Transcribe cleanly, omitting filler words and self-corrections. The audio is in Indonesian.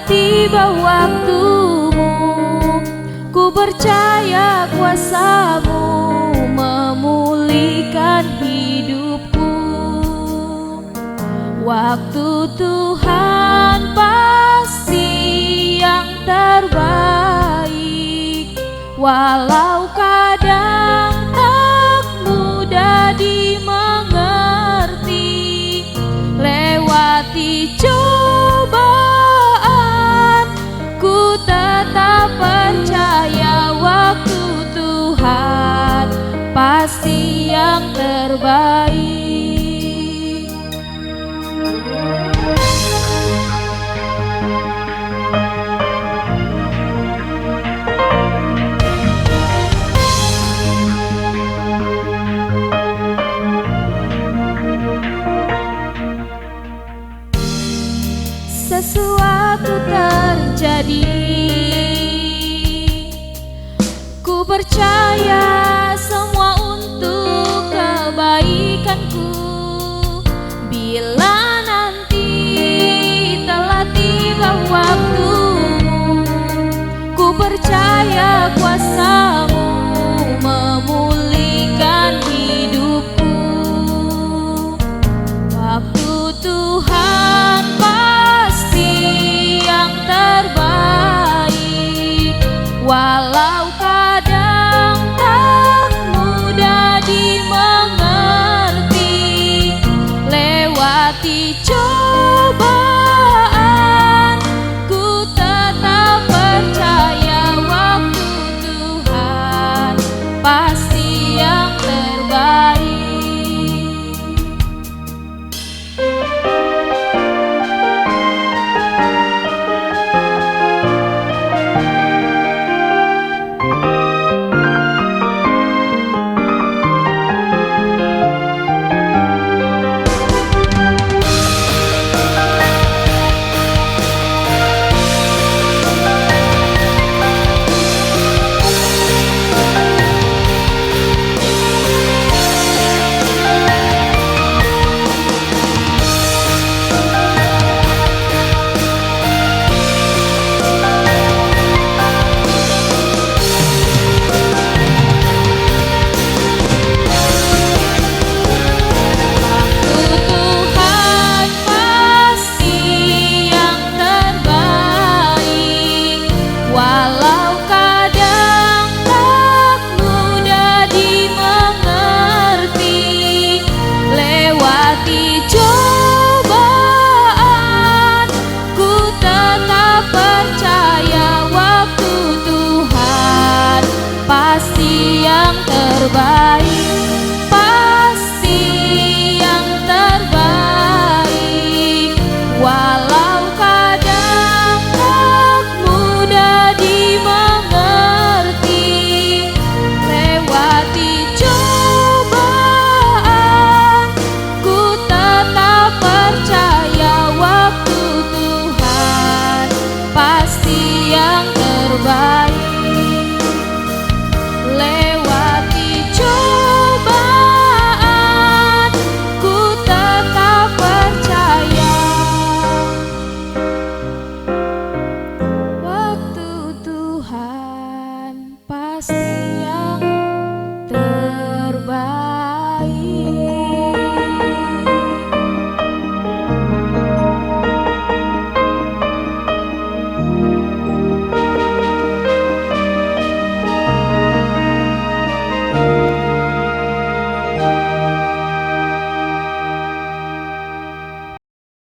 tiba waktumu, ku percaya kuasa-Mu memulihkan hidupku. Waktu Tuhan pasti yang terbaik, walau kadang tak mudah dimengerti. Lewati cobaan, ku tetap percaya waktu Tuhan pasti yang terbaik. Sesuatu terjadi, ku percaya semua untuk kebaikanku. Bila nanti telah tiba waktumu, ku percaya kuasa-Mu memulihkan hidupku. Waktu Tuhan terbaik, walau kadang tak mudah dimengerti. Lewati cobaan, ku tetap percaya waktu Tuhan pasti yang terbaik. Cobaan, ku tetap percaya waktu Tuhan pasti yang terbaik.